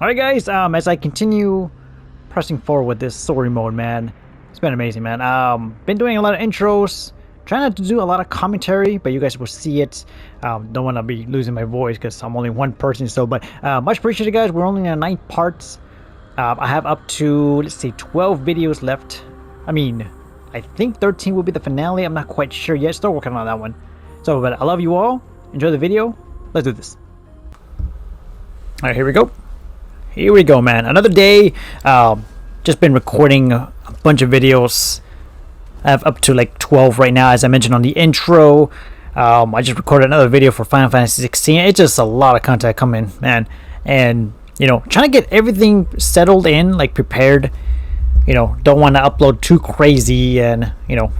Alright guys, as I continue pressing forward with this story mode, man, it's been amazing, man. Been doing a lot of intros, trying not to do a lot of commentary, but you guys will see it. Don't want to be losing my voice because I'm only one person, so, but much appreciated, guys. We're only in 9 parts. I have up to, let's see, 12 videos left. I mean, I think 13 will be the finale. I'm not quite sure yet. Still working on that one. So, but I love you all. Enjoy the video. Let's do this. Alright, here we go. Here we go, man. Another day. Just been recording a bunch of videos. I have up to like 12 right now, as I mentioned on the intro. I just recorded another video for Final Fantasy 16. It's just a lot of content coming, man. And, you know, trying to get everything settled in, like prepared. You know, don't want to upload too crazy and, you know,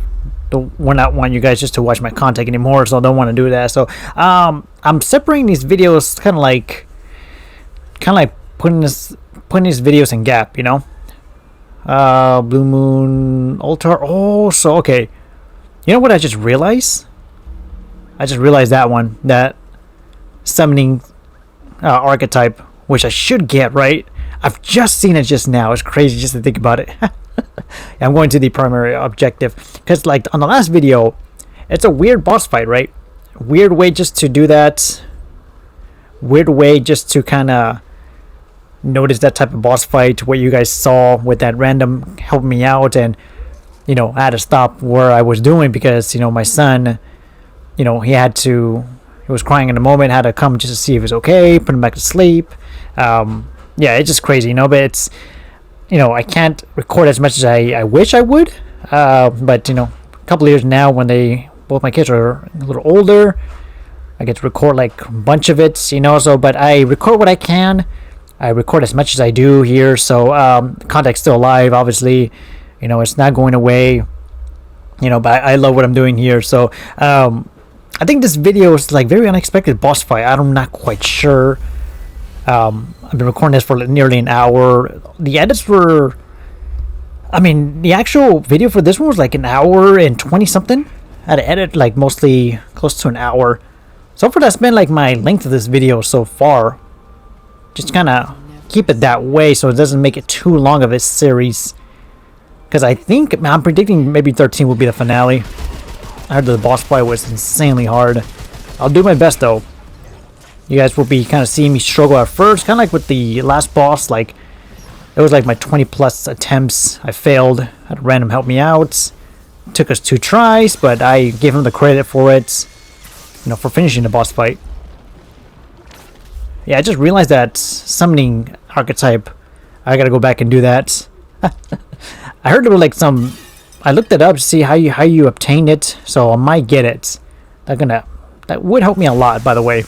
don't want you guys just to watch my content anymore, so I don't want to do that. So, I'm separating these videos kind of like putting these videos in gap, you know. Blue Moon Altar. Oh, so okay. You know what I just realized? I just realized that summoning archetype, which I should get, right? I've just seen it just now. It's crazy just to think about it. I'm going to the primary objective because, like, on the last video, it's a weird boss fight, right? Weird way just to do that. Weird way just to kind of notice that type of boss fight, what you guys saw with that random helping me out, and, you know, I had to stop where I was doing because, you know, my son, you know, he was crying in a moment, had to come just to see if he was okay, put him back to sleep. Yeah, it's just crazy, you know, but it's, you know, I can't record as much as I wish I would, but, you know, a couple of years now when both my kids are a little older, I get to record like a bunch of it, you know, so, but I record what I can. I record as much as I do here, so content's still alive, obviously. You know, it's not going away, you know, but I love what I'm doing here. So I think this video is like very unexpected boss fight. I'm not quite sure. I've been recording this for nearly an hour. The edits were, I mean, the actual video for this one was like an hour and 20 something. I had to edit like mostly close to an hour. So far, that's been like my length of this video so far. Just kind of keep it that way so it doesn't make it too long of a series. Because I think, I'm predicting maybe 13 will be the finale. I heard the boss fight was insanely hard. I'll do my best though. You guys will be kind of seeing me struggle at first. Kind of like with the last boss. Like, it was like my 20 plus attempts. I failed. I had a random help me out. It took us 2 tries, but I gave him the credit for it. You know, for finishing the boss fight. Yeah, I just realized that summoning archetype, I gotta go back and do that. I heard there were like I looked it up to see how you obtain it, so I might get it. That would help me a lot, by the way.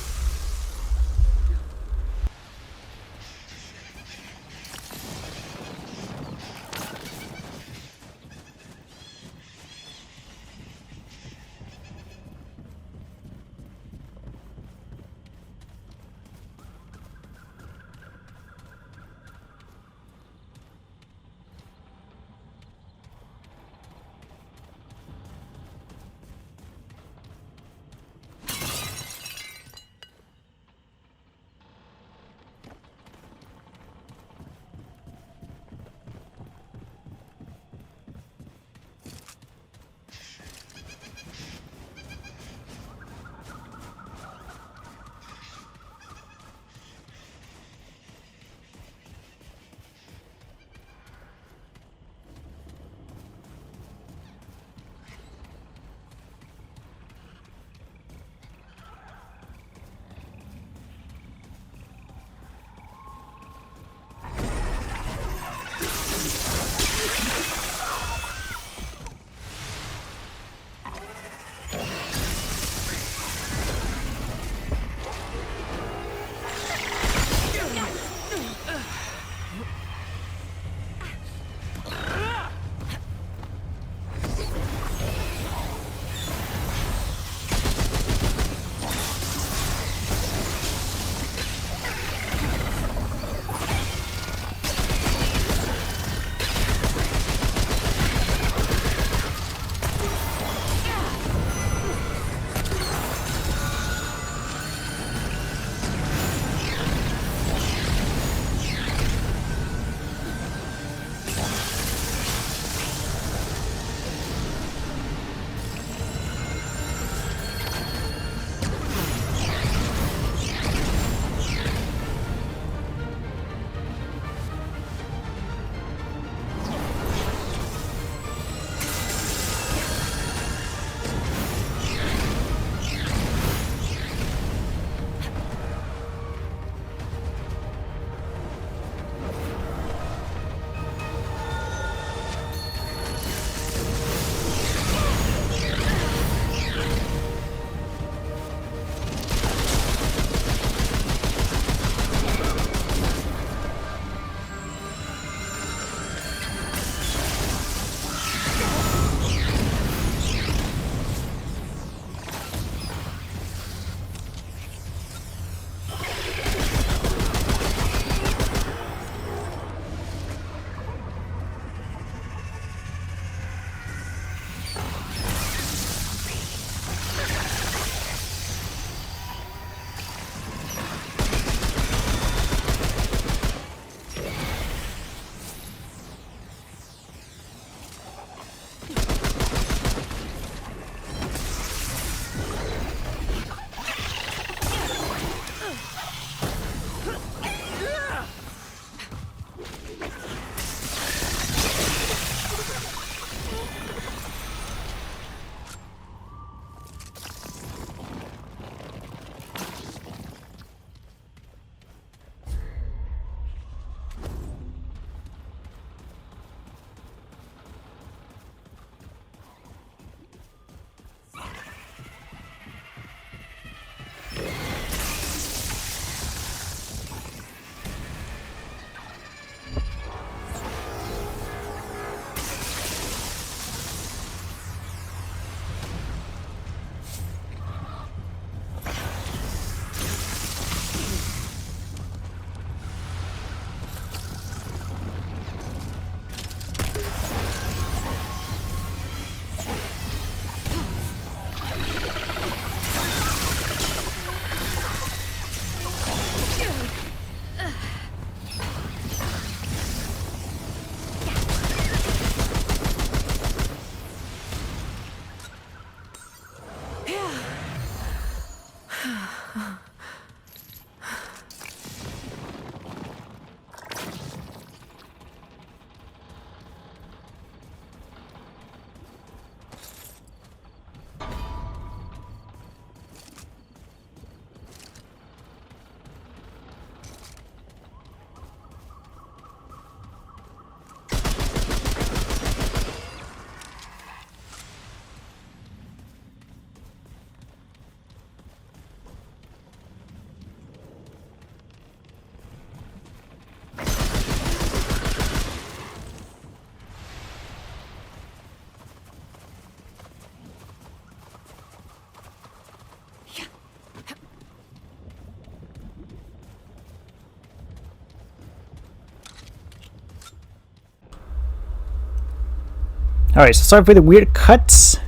Alright, so sorry for the weird cuts. I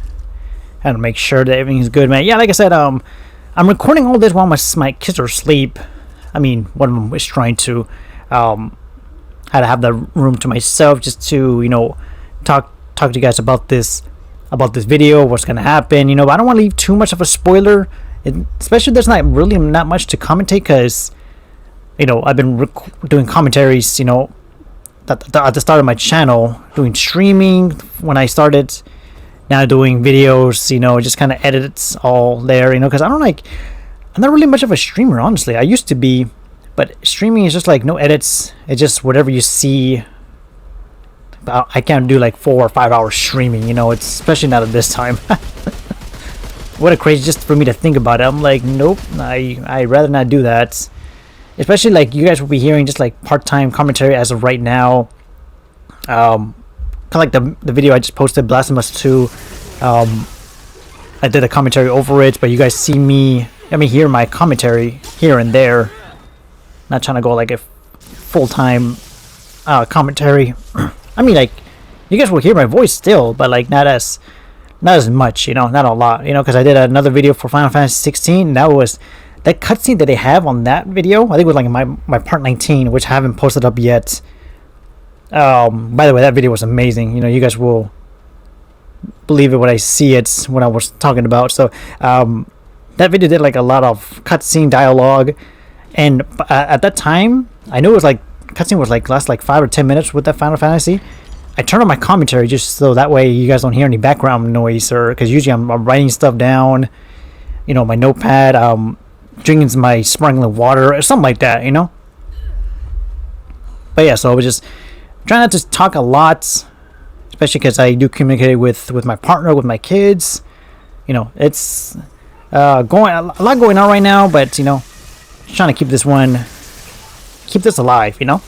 had to make sure that everything's good, man. Yeah, like I said, I'm recording all this while my kids are asleep. I mean, one of them is trying to. Had to have the room to myself just to, you know, talk to you guys about this video, what's gonna happen, you know. But I don't want to leave too much of a spoiler, especially there's not much to commentate, because, you know, I've been doing commentaries, you know, at the start of my channel, doing streaming when I started, now doing videos, you know, just kind of edits all there, you know, because I'm not really much of a streamer, honestly. I used to be, but streaming is just like no edits. It's just whatever you see. I can't do like 4 or 5 hours streaming, you know. It's especially not at this time. What a crazy, just for me to think about it. I'm like, nope, I'd rather not do that. Especially like you guys will be hearing just like part-time commentary as of right now. Kind of like the video I just posted, Blasphemous 2. I did a commentary over it, but you guys see me, hear my commentary here and there. Not trying to go like a full-time commentary. I mean, like, you guys will hear my voice still, but like not as much, you know, not a lot, you know, because I did another video for Final Fantasy 16. And that was that cutscene that they have on that video. I think it was like my part 19, which I haven't posted up yet. By the way, that video was amazing. You know, you guys will believe it when I see it, what I was talking about. So that video did like a lot of cutscene dialogue. And at that time, I knew it was like cutscene was like last like 5 or 10 minutes with that Final Fantasy. I turned on my commentary just so that way you guys don't hear any background noise, or because usually I'm writing stuff down, you know, my notepad, drinking my sparkling water or something like that, you know. But yeah, so I was just trying not to talk a lot, especially because I do communicate with my partner, with my kids. You know, it's a lot going on right now, but you know, trying to keep this alive, you know.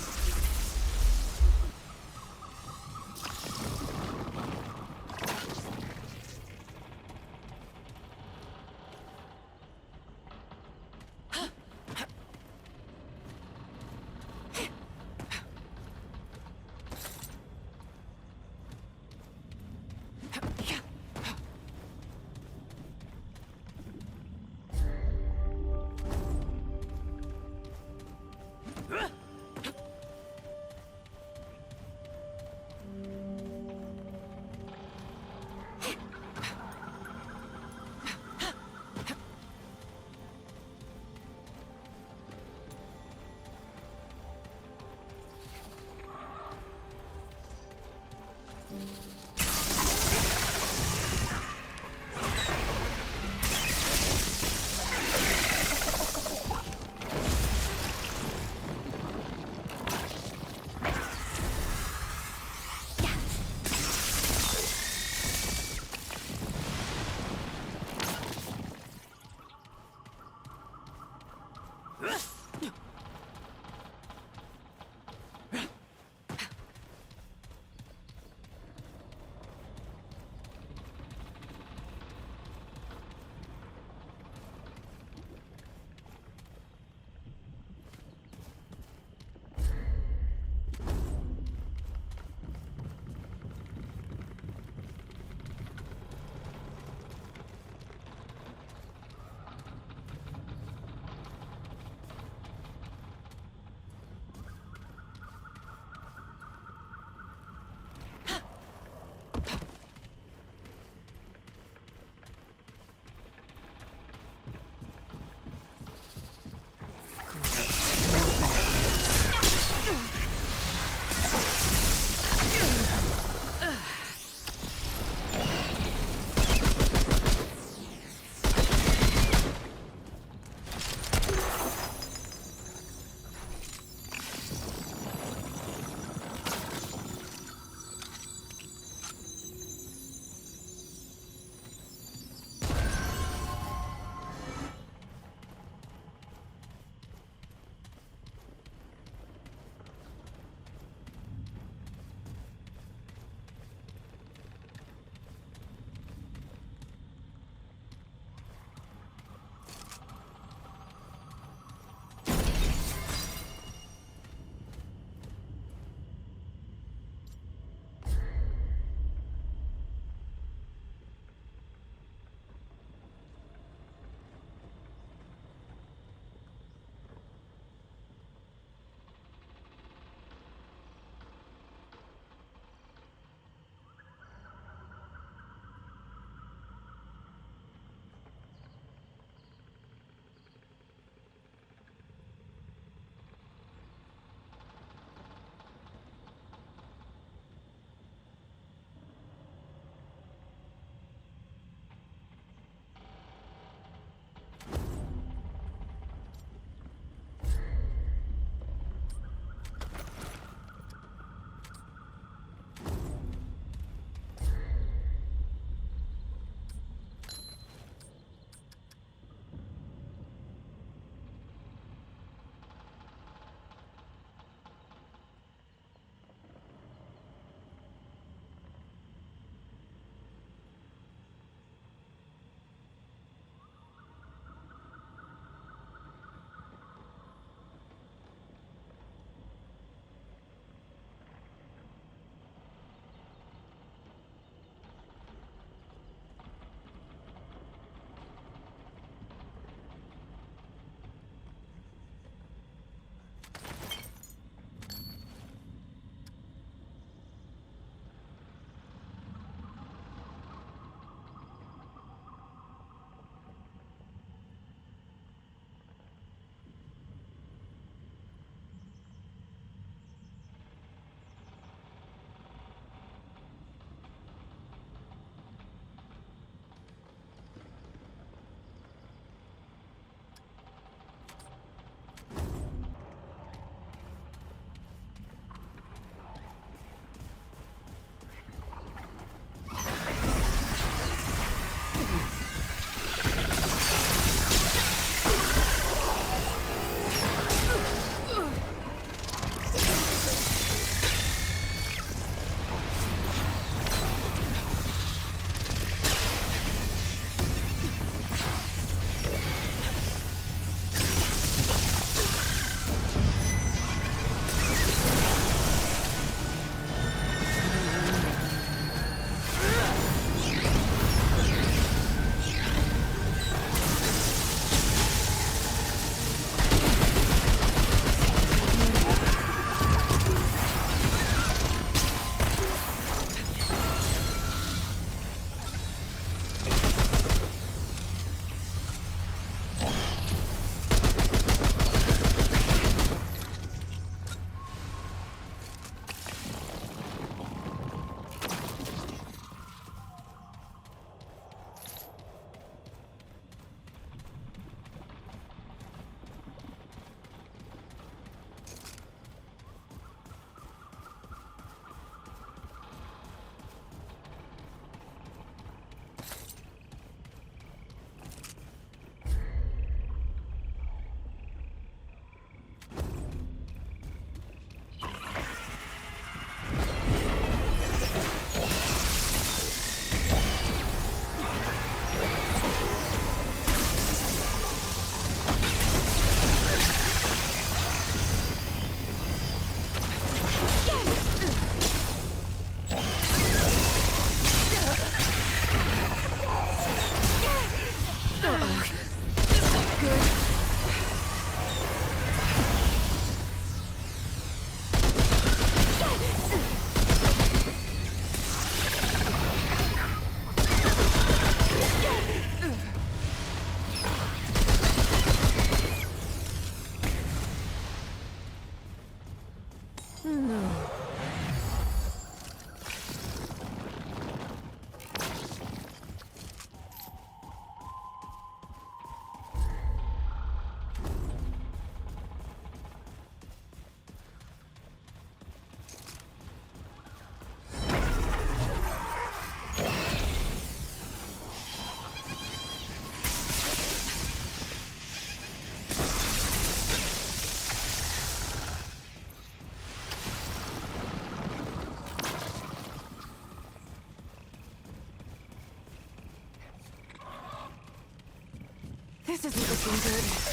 This isn't looking good.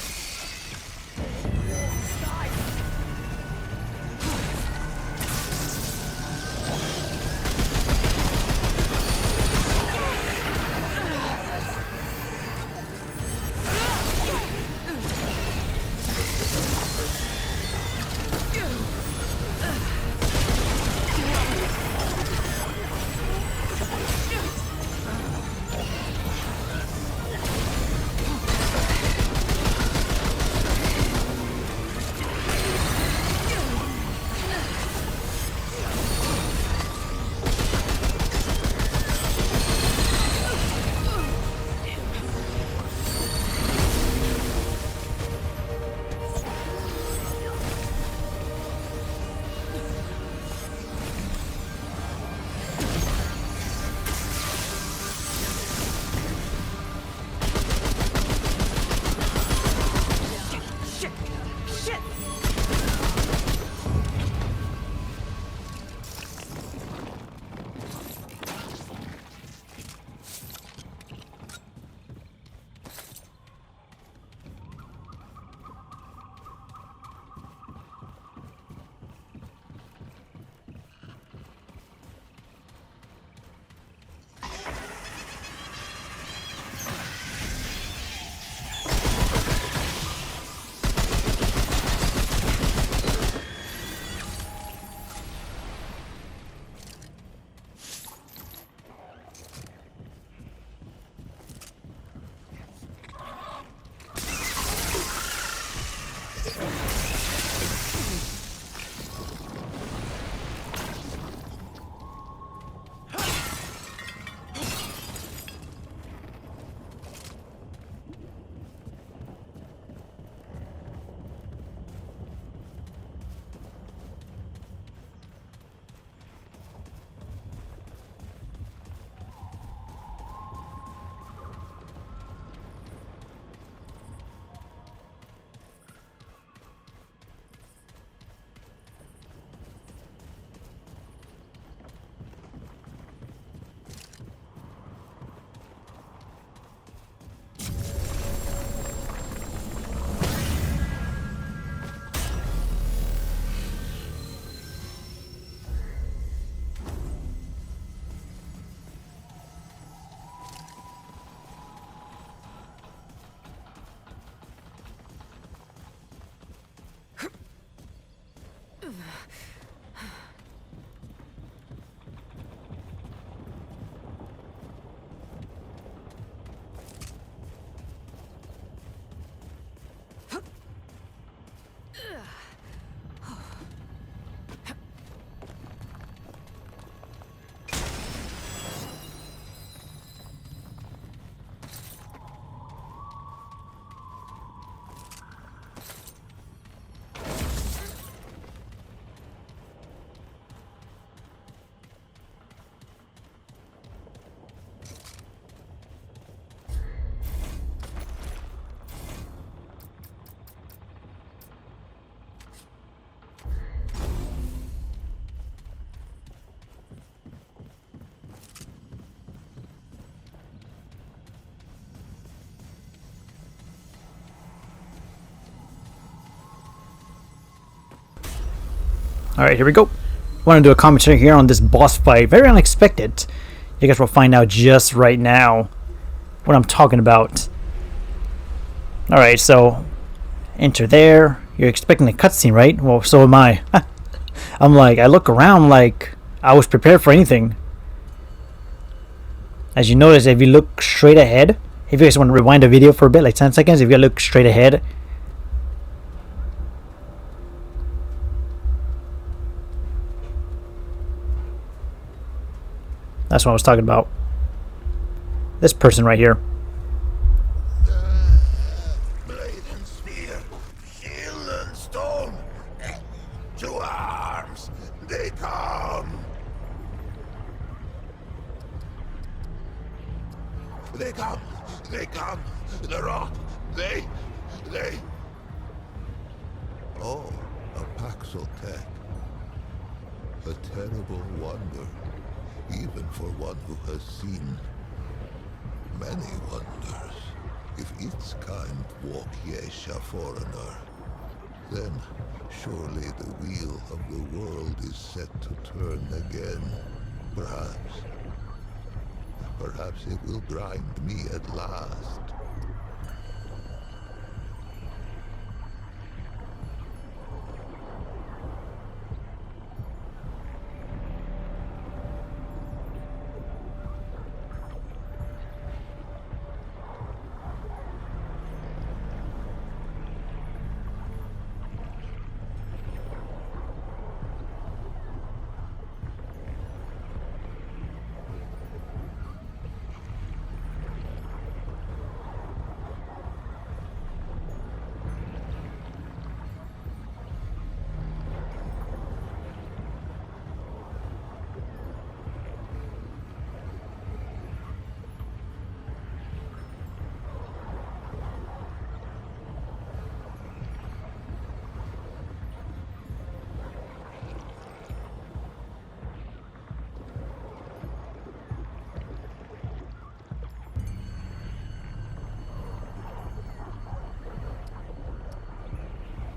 Alright, here we go. I want to do a commentary here on this boss fight. Very unexpected. You guys will find out just right now what I'm talking about. Alright, so enter there. You're expecting a cutscene, right? Well, so am I. I'm like, I look around like I was prepared for anything. As you notice, if you look straight ahead, if you guys want to rewind the video for a bit, like 10 seconds, if you look straight ahead, That's what I was talking about. This person right here. Blade and spear, shield and stone. To arms, they come. They come. They come. The rock. They. Oh, a Paxel tech. A terrible wonder, even for one who has seen many wonders. If its kind walk Yesha foreigner, then surely the wheel of the world is set to turn again. Perhaps it will grind me at last.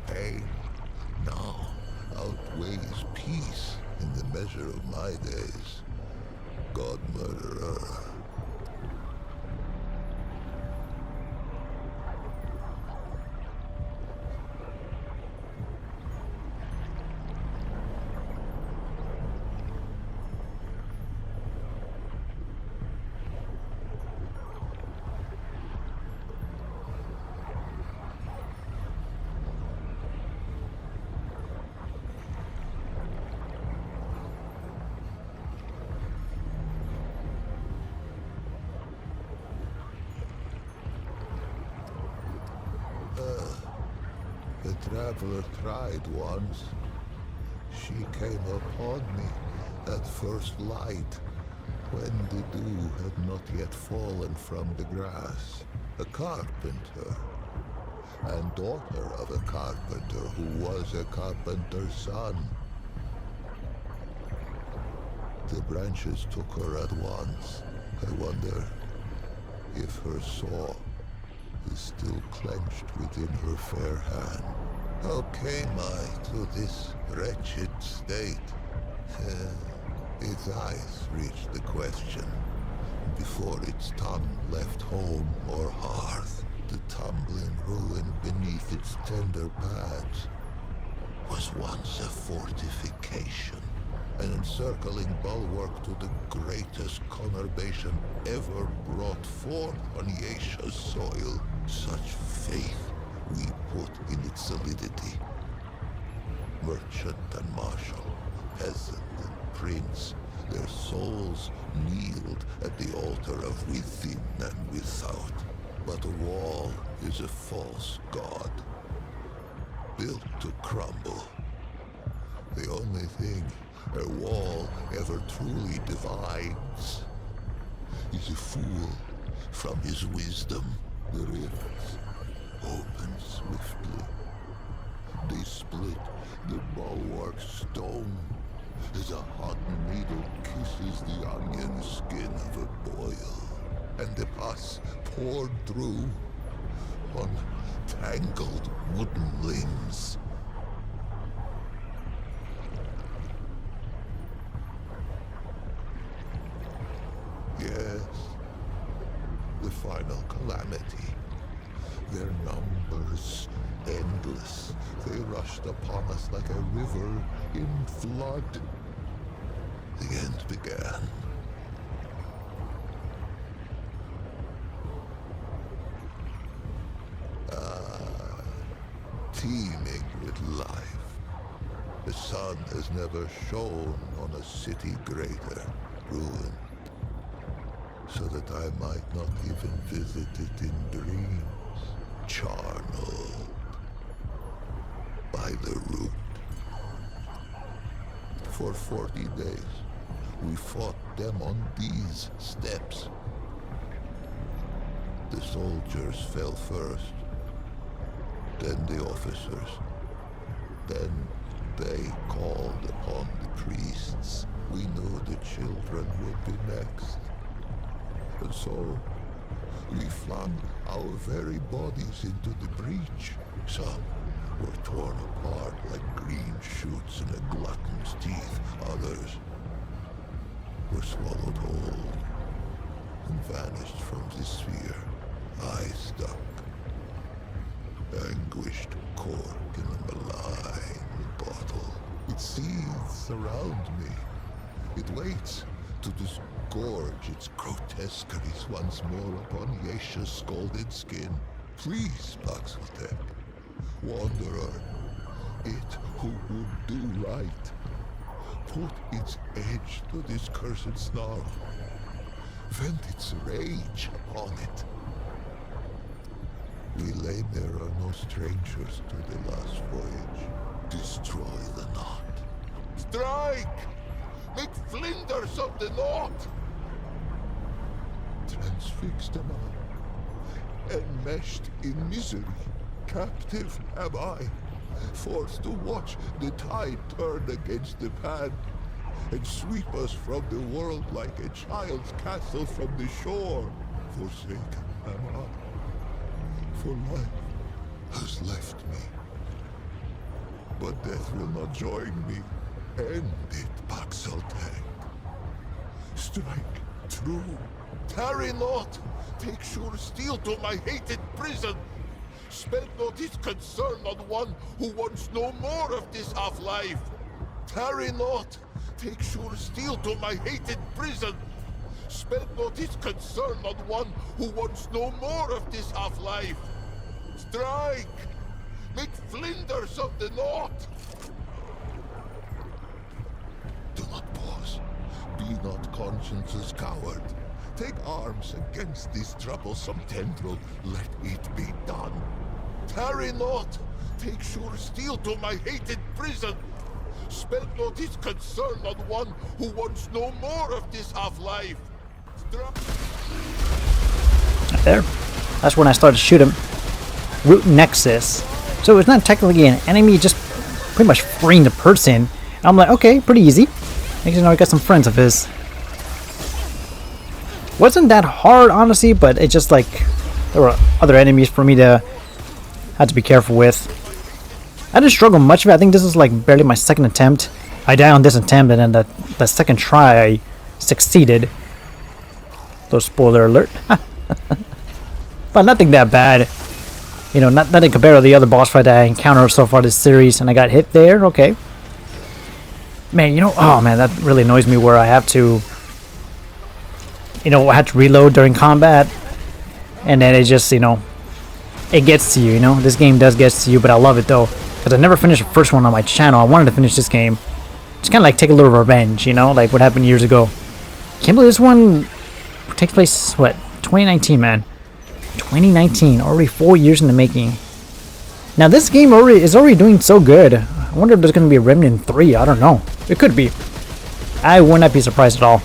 Pain now outweighs peace in the measure of my days. God murderer. The traveler tried once. She came upon me at first light, when the dew had not yet fallen from the grass. A carpenter, and daughter of a carpenter who was a carpenter's son. The branches took her at once. I wonder if her saw is still clenched within her fair hand. How came I to this wretched state? Its eyes reached the question, before its tongue left home or hearth. The tumbling ruin beneath its tender pads was once a fortification, an encircling bulwark to the greatest conurbation ever brought forth on Yesha's soil. Such faith we put in its solidity. Merchant and marshal, peasant and prince, their souls kneeled at the altar of within and without. But a wall is a false god, built to crumble. The only thing a wall ever truly divides is a fool from his wisdom. The rifts open swiftly. They split the bulwark stone as a hot needle kisses the onion skin of a boil, and the pus poured through on tangled wooden limbs. Yes, the final calamity. Their numbers endless. They rushed upon us like a river in flood. The end began. Teeming with life. The sun has never shone on a city greater, ruined so that I might not even visit it in dreams, charnel by the root. For 40 days, we fought them on these steps. The soldiers fell first, then the officers. Then they called upon the priests. We knew the children would be next. And so, we flung our very bodies into the breach. Some were torn apart like green shoots in a glutton's teeth. Others were swallowed whole and vanished from the sphere. I stuck, anguished cork in a malign bottle. It seethes around me. It waits to disgorge its grotesqueries once more upon Yesha's scalded skin. Please, Paxeltek, wanderer, it who would do right, put its edge to this cursed snarl. Vent its rage upon it. We lay there are no strangers to the last voyage. Destroy the knot. Strike! Make flinders of the knot! Transfixed am I, enmeshed in misery. Captive am I, forced to watch the tide turn against the pad and sweep us from the world like a child's castle from the shore. Forsaken am I, for life has left me. But death will not join me. End it, Paxeltek. Strike true. Tarry not. Take sure steel to my hated prison. Spend not his concern on one who wants no more of this half-life. Tarry not. Take sure steel to my hated prison. Spend not his concern on one who wants no more of this half-life. Strike! Make flinders of the knot! Do not pause. Be not conscience's coward. Take arms against this troublesome tendril. Let it be done. Tarry not. Take sure steel to my hated prison. Spend not his concern on one who wants no more of this half-life. There. That's when I started to shoot him. Root NEXUS. So it's not technically an enemy, just pretty much freeing the person. And I'm like, okay, pretty easy. Next thing you know, I got some friends of his. Wasn't that hard, honestly, but it just like there were other enemies for me to have to be careful with. I didn't struggle much with it. I think this is like barely my second attempt. I died on this attempt, and then the second try I succeeded. So spoiler alert. But nothing that bad. You know, nothing compared to the other boss fight that I encountered so far this series, and I got hit there. Okay. Man, you know, oh man, that really annoys me where I have to, you know, I had to reload during combat, and then it just, you know, it gets to you, you know. This game does get to you, but I love it though, because I never finished the first one on my channel. I wanted to finish this game. Just kind of like take a little revenge, you know, like what happened years ago. Can't believe this one takes place, what, 2019, man. 2019, already 4 years in the making. Now this game is already doing so good. I wonder if there's going to be a Remnant 3. I don't know. It could be. I would not be surprised at all.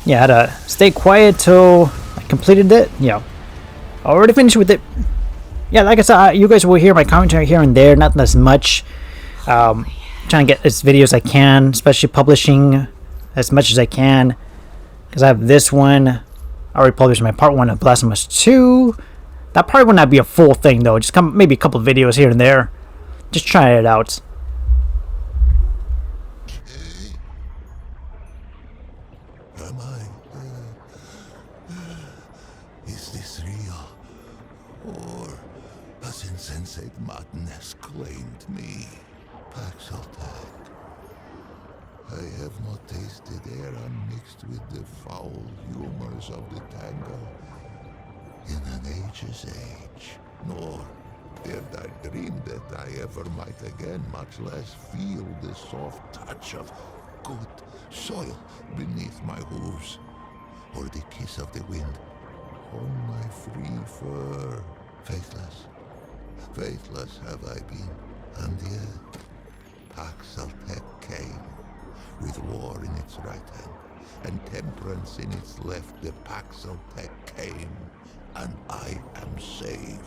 Yeah, I had to stay quiet till I completed it. Yeah, already finished with it. Yeah, like I said, you guys will hear my commentary here and there, not as much. Trying to get as videos I can, especially publishing as much as I can, because I have this one. I already published my part 1 of Blasphemous 2. That probably will not be a full thing though, just maybe a couple of videos here and there. Just trying it out. Am I? Is this real? Or has insensate madness claimed me? Paxeltag. I have not tasted air unmixed with the foul humors of the tango in an age's age, nor dared I dream that I ever might again, much less feel the soft touch of good soil beneath my hooves, or the kiss of the wind on my free fur. Faithless have I been, and yet Paxeltag came, with war in its right hand, and temperance in its left. The Paxeltag came, and I am saved.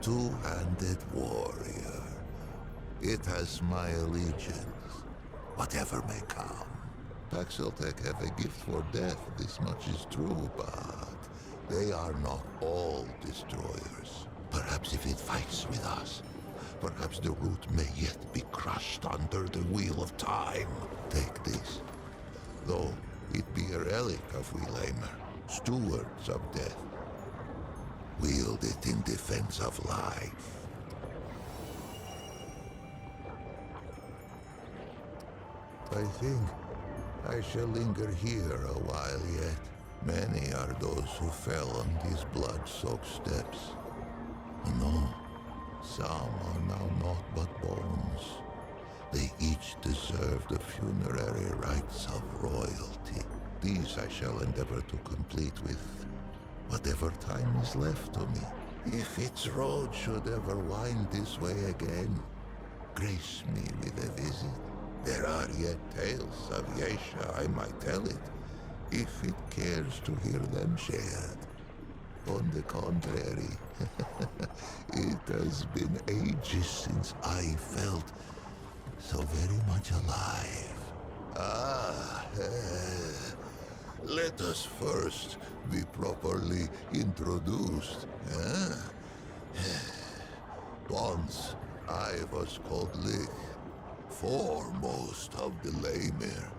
Two-handed warrior. It has my allegiance, whatever may come. Paxeltag have a gift for death, this much is true, but they are not all destroyers. Perhaps if it fights with us, perhaps the root may yet be crushed under the wheel of time. Take this, though it be a relic of Wheelamer, stewards of death. Wield it in defense of life. I think I shall linger here a while yet. Many are those who fell on these blood-soaked steps. No, some are now naught but bones. They each deserve the funerary rites of royalty. These I shall endeavor to complete with whatever time is left to me. If its road should ever wind this way again, grace me with a visit. There are yet tales of Yesha, I might tell it, if it cares to hear them shared. On the contrary, it has been ages since I felt so very much alive. Let us first be properly introduced. Once I was called Lich, foremost of the Lemir.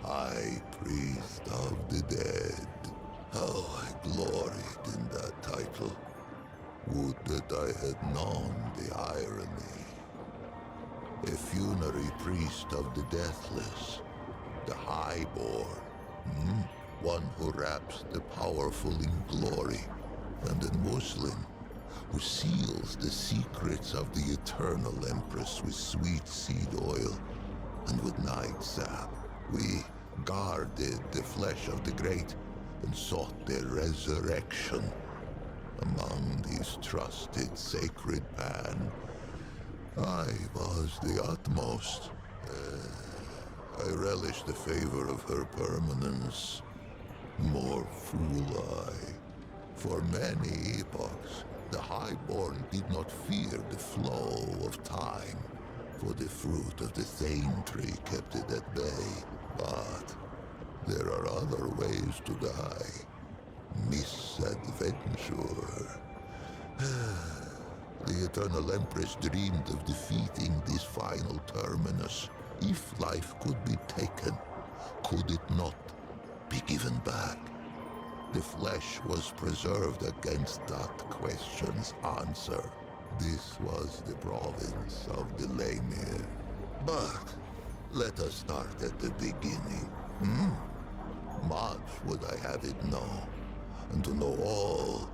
High priest of the dead. How I gloried in that title. Would that I had known the irony. A funerary priest of the deathless, the highborn, one who wraps the powerful in glory, and a Muslim who seals the secrets of the eternal empress with sweet seed oil and with night sap. We guarded the flesh of the great and sought their resurrection. Among these trusted sacred pan, I was the utmost. I relished the favor of her permanence. More fool I. For many epochs, the highborn did not fear the flow of time, for the fruit of the Thane tree kept it at bay. But there are other ways to die. Misadventure. The Eternal Empress dreamed of defeating this final terminus. If life could be taken, could it not be given back? The flesh was preserved against that question's answer. This was the province of the Lemir. But let us start at the beginning. Much would I have it know. And to know all,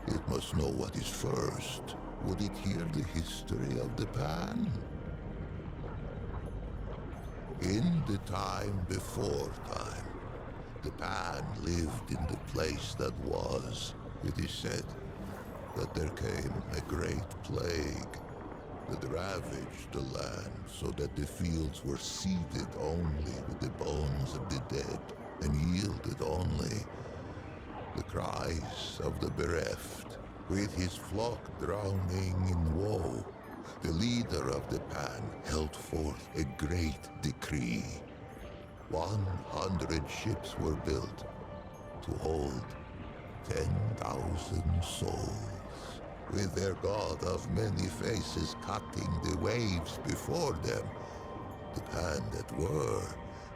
it must know what is first. Would it hear the history of the pan? In the time before time, the pan lived in the place that was. It is said that there came a great plague that ravaged the land so that the fields were seeded only with the bones of the dead and yielded only the cries of the bereft. With his flock drowning in woe, the leader of the pan held forth a great decree. 100 ships were built to hold 10,000 souls, with their god of many faces cutting the waves before them. The pan that were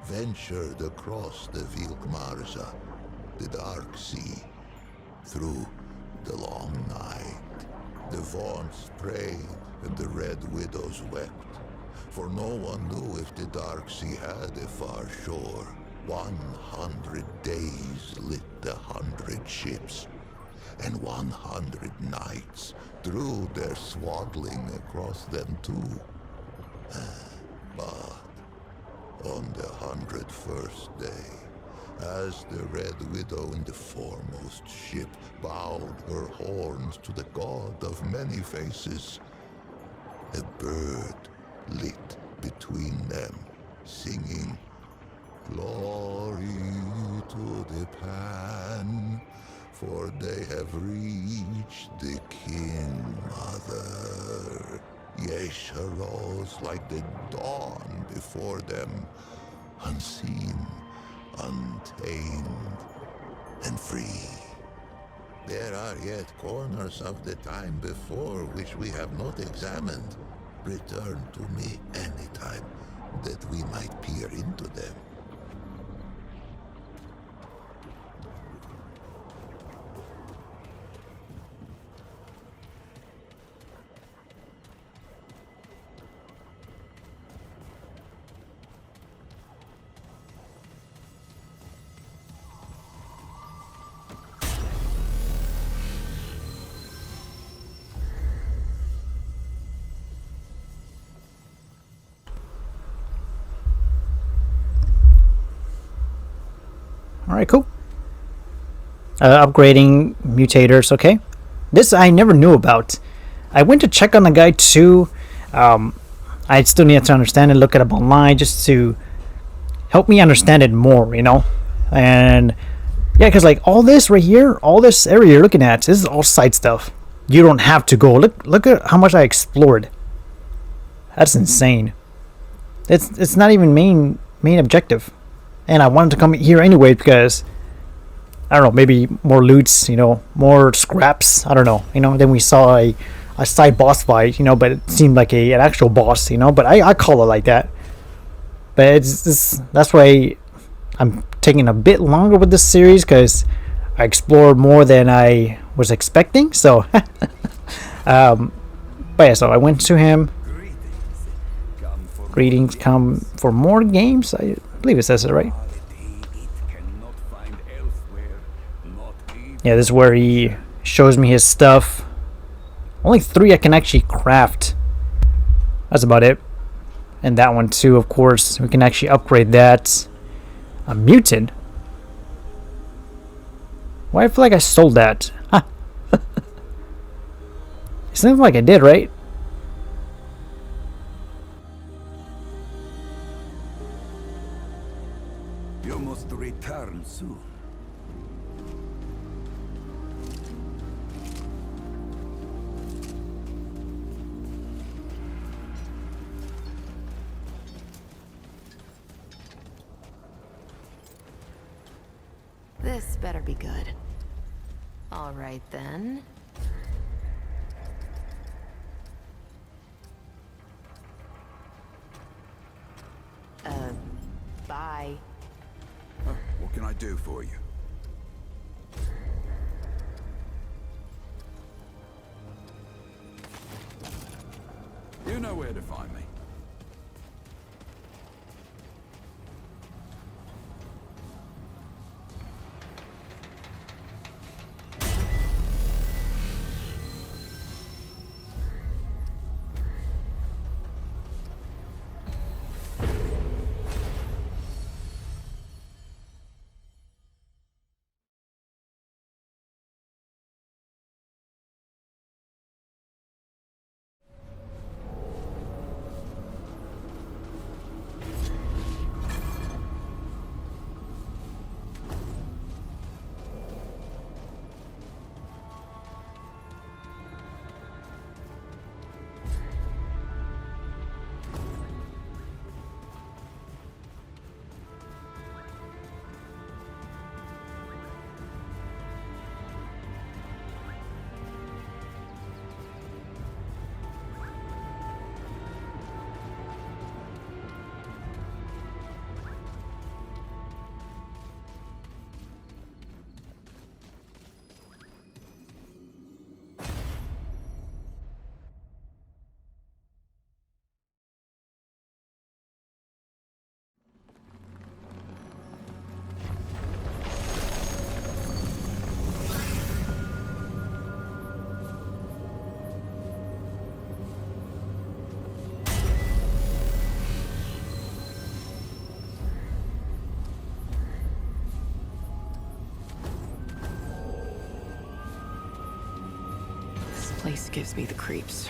ventured across the Vilkmarza, the dark sea, through the long night. The vaunts prayed and the red widows wept, for no one knew if the dark sea had a far shore. 100 days lit the 100 ships, and 100 nights drew their swaddling across them too. But on the 101st day, as the Red Widow in the foremost ship bowed her horns to the god of many faces, a bird lit between them, singing, "Glory to the pan, for they have reached the King Mother." Yesh arose like the dawn before them, unseen, untamed, and free. There are yet corners of the time before which we have not examined. Return to me anytime that we might peer into them. Alright, cool. Upgrading mutators, okay. This I never knew about. I went to check on the guide too. I still need to understand it, look it up online just to help me understand it more, you know. And Yeah, because like all this right here, all this area you're looking at, this is all side stuff. You don't have to go. Look at how much I explored. That's insane. It's not even main objective. And I wanted to come here anyway because I don't know, maybe more loots, more scraps. I don't know, Then we saw a side boss fight, but it seemed like an actual boss, But I call it like that. But that's why I'm taking a bit longer with this series because I explored more than I was expecting. So, but yeah, so I went to him. Greetings, come for more games. I believe it says it right. Yeah, this is where he shows me his stuff. Only 3 I can actually craft. That's about it. And that one too, of course. We can actually upgrade that. A mutant? Why I feel like I sold that? Huh. It seems like I did, right? You must return soon. This better be good. All right then. Bye. What can I do for you? You know where to find me. This place gives me the creeps.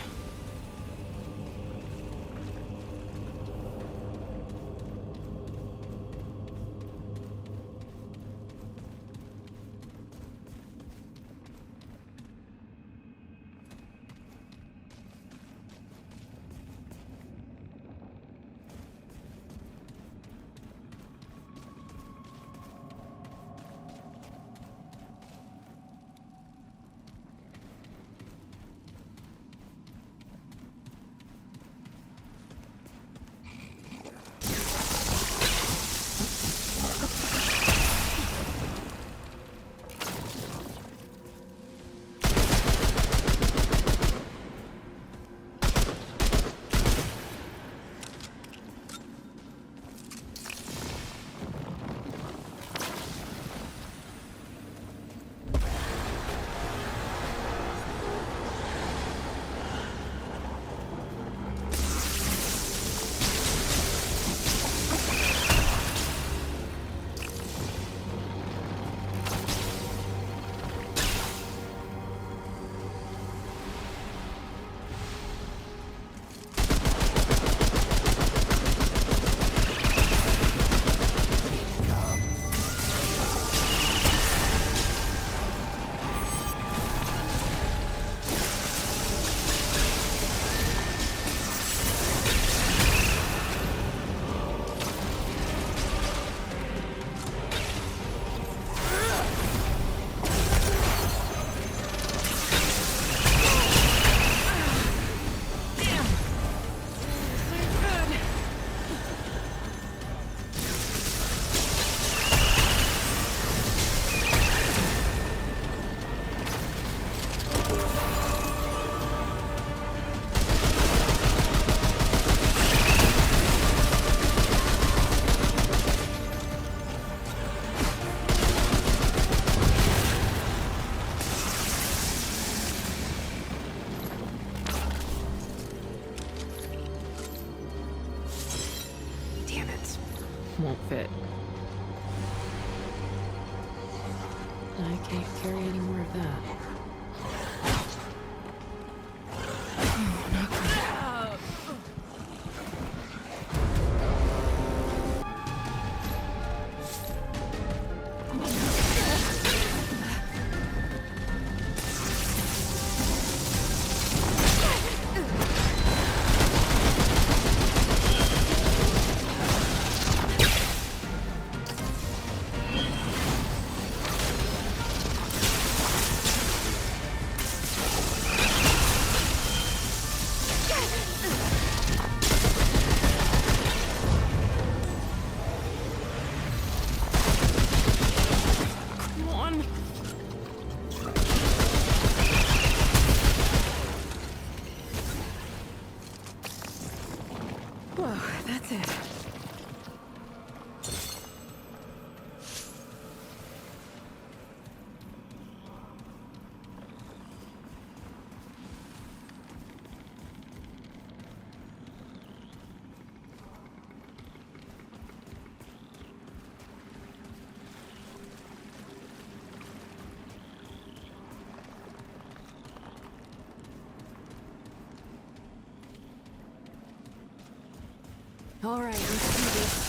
All right, let's do this.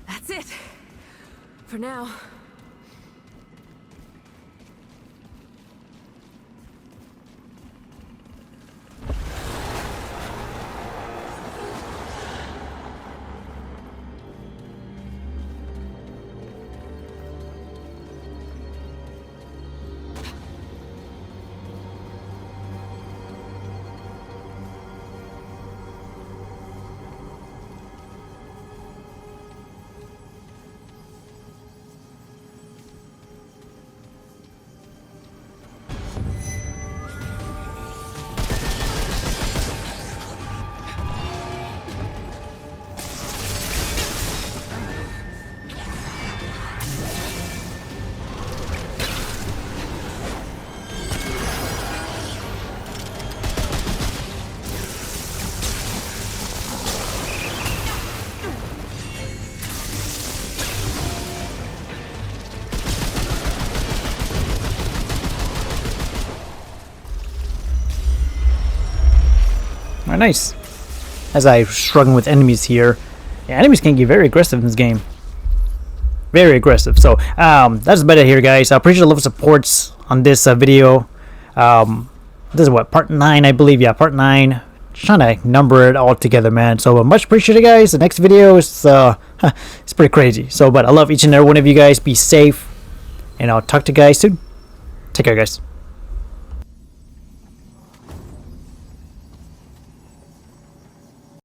That's it. For now. Alright, nice. As I'm struggling with enemies here. Yeah, enemies can get very aggressive in this game. Very aggressive. So, that's about it here, guys. I appreciate the love of supports on this video. This is what, part 9, I believe. Yeah, part 9. Just trying to number it all together, man. So, much appreciated, guys. The next video is, it's pretty crazy. So, but I love each and every one of you guys. Be safe. And I'll talk to you guys soon. Take care, guys.